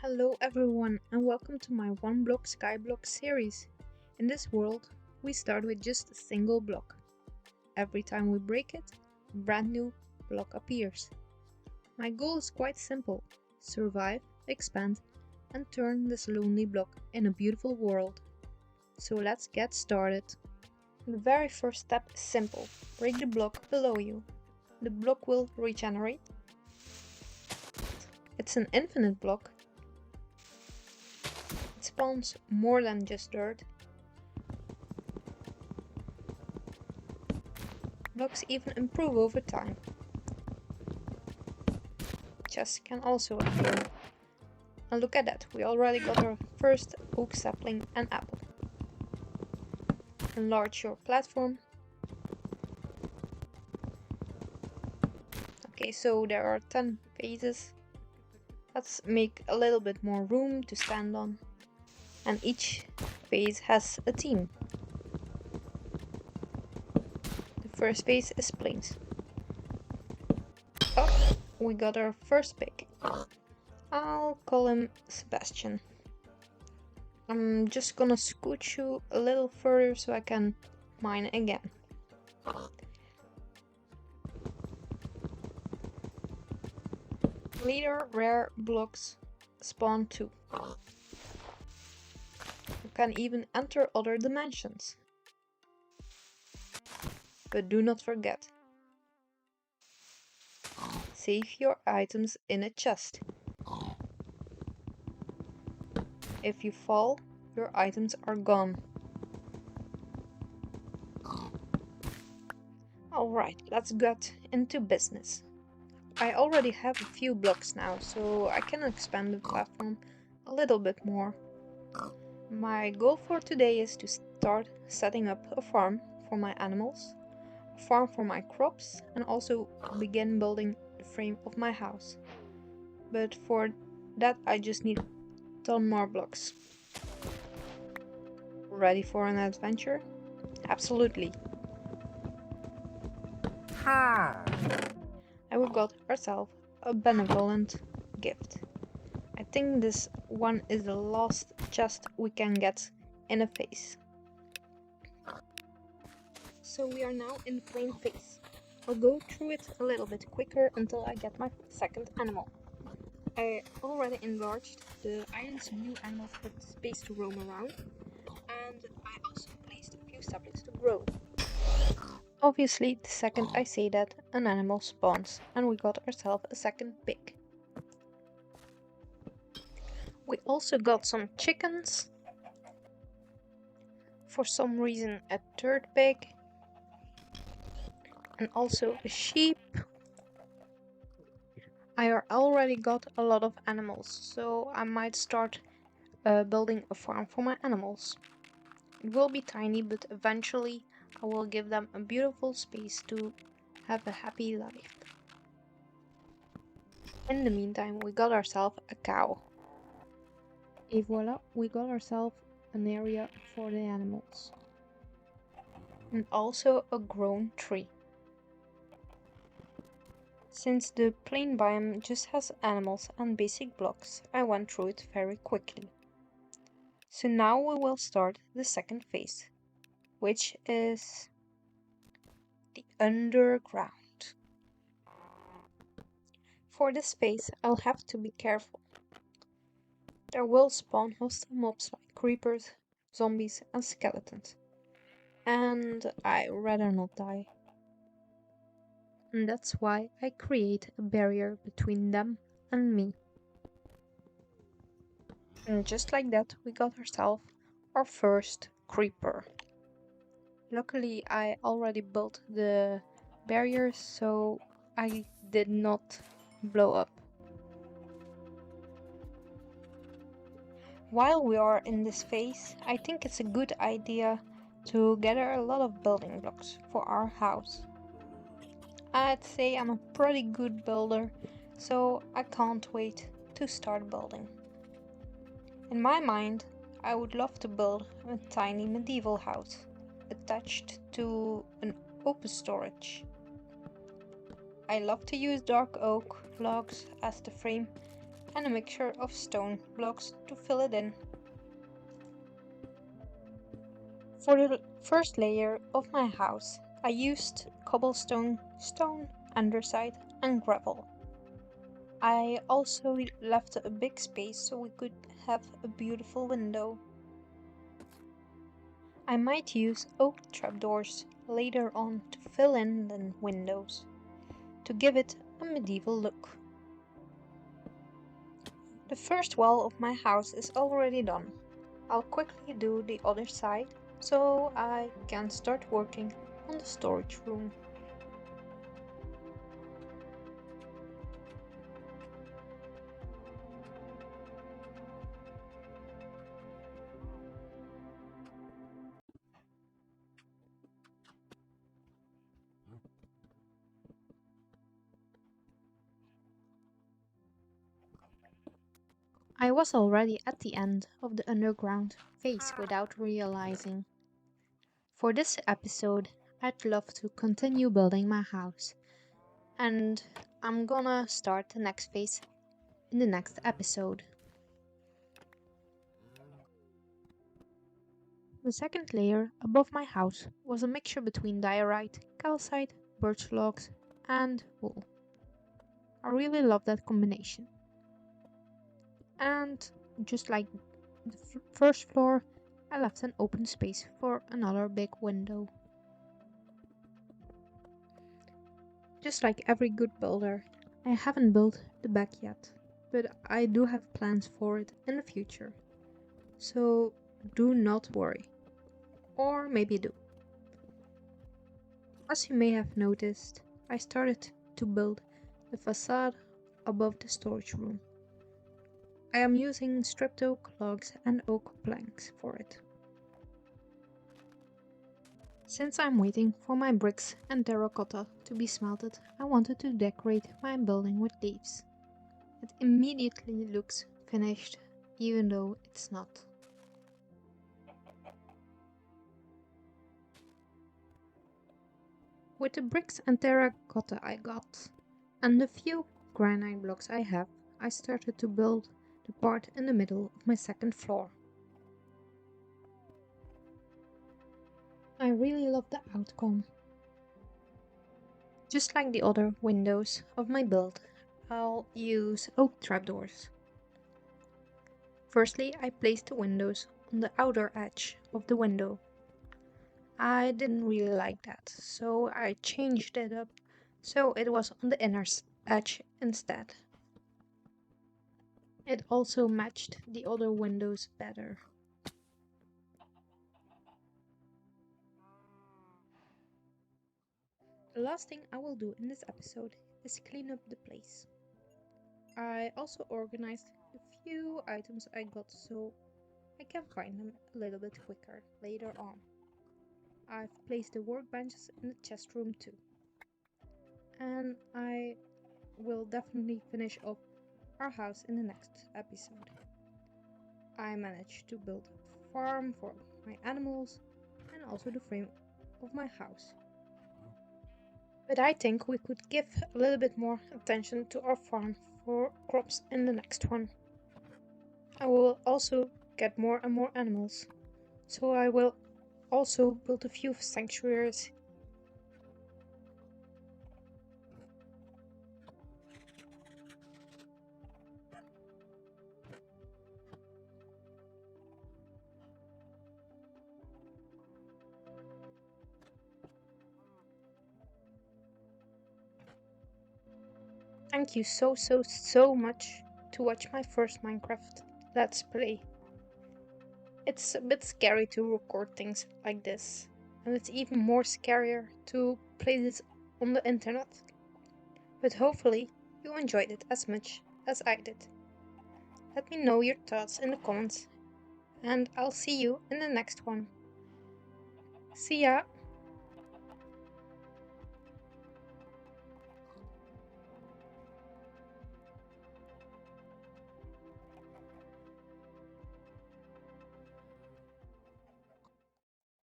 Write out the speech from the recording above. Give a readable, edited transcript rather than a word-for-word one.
Hello everyone and welcome to my One Block Skyblock series. In this world, we start with just a single block. Every time we break it, a brand new block appears. My goal is quite simple: survive, expand, and turn this lonely block in a beautiful world. So let's get started. The very first step is simple: break the block below you. The block will regenerate. It's an infinite block. It spawns more than just dirt. Blocks even improve over time. Chests can also appear. And look at that, we already got our first oak sapling and apple. Enlarge your platform. Okay, so there are 10 phases. Let's make a little bit more room to stand on. And each phase has a theme. The first phase is plains. Oh, we got our first pig. I'll call him Sebastian. I'm just gonna scooch you a little further so I can mine again. Later, rare blocks spawn too. You can even enter other dimensions. But do not forget, save your items in a chest. If you fall, your items are gone. Alright, let's get into business. I already have a few blocks now, so I can expand the platform a little bit more. My goal for today is to start setting up a farm for my animals, a farm for my crops, and also begin building the frame of my house. But for that I just need a ton more blocks. Ready for an adventure? Absolutely. And we got ourselves a benevolent gift. I think this one is the last chest we can get in a phase. So we are now in the plain phase. I'll go through it a little bit quicker until I get my second animal. I already enlarged the island's new animals with space to roam around, and I also placed a few saplings to grow. Obviously, the second I say that, an animal spawns, and we got ourselves a second pig. We also got some chickens. For some reason, a third pig. And also a sheep. I already got a lot of animals, so I might start building a farm for my animals. It will be tiny, but eventually I will give them a beautiful space to have a happy life. In the meantime, we got ourselves a cow. Et voila, we got ourselves an area for the animals. And also a grown tree. Since the plain biome just has animals and basic blocks, I went through it very quickly. So now we will start the second phase, which is the underground. For this phase, I'll have to be careful. There will spawn hostile mobs like creepers, zombies, and skeletons. And I'd rather not die. And that's why I create a barrier between them and me. And just like that, we got ourselves our first creeper. Luckily, I already built the barriers, so I did not blow up. While we are in this phase, I think it's a good idea to gather a lot of building blocks for our house. I'd say I'm a pretty good builder, so I can't wait to start building. In my mind, I would love to build a tiny medieval house attached to an open storage. I love to use dark oak logs as the frame and a mixture of stone blocks to fill it in. For the first layer of my house, I used cobblestone, stone, andesite, and gravel. I also left a big space so we could have a beautiful window. I might use oak trapdoors later on to fill in the windows, to give it a medieval look. The first wall of my house is already done. I'll quickly do the other side so I can start working on the storage room. I was already at the end of the underground phase without realizing. For this episode, I'd love to continue building my house, and I'm gonna start the next phase in the next episode. The second layer above my house was a mixture between diorite, calcite, birch logs, and wool. I really love that combination. And just like the first floor, I left an open space for another big window. Just like every good builder, I haven't built the back yet, but I do have plans for it in the future. So do not worry. Or maybe do. As you may have noticed, I started to build the facade above the storage room. I am using stripped oak logs and oak planks for it. Since I'm waiting for my bricks and terracotta to be smelted, I wanted to decorate my building with leaves. It immediately looks finished, even though it's not. With the bricks and terracotta I got, and the few granite blocks I have, I started to build the part in the middle of my second floor. I really love the outcome. Just like the other windows of my build, I'll use oak trapdoors. Firstly, I placed the windows on the outer edge of the window. I didn't really like that, so I changed it up so it was on the inner edge instead. It also matched the other windows better. The last thing I will do in this episode is clean up the place. I also organized a few items I got so I can find them a little bit quicker later on. I've placed the workbenches in the chest room too. And I will definitely finish up our house in the next episode. I managed to build a farm for my animals and also the frame of my house. But I think we could give a little bit more attention to our farm for crops in the next one. I will also get more and more animals, so I will also build a few sanctuaries. Thank you so much to watch my first Minecraft Let's Play. It's a bit scary to record things like this, and it's even more scarier to play this on the internet. But hopefully you enjoyed it as much as I did. Let me know your thoughts in the comments, and I'll see you in the next one. See ya!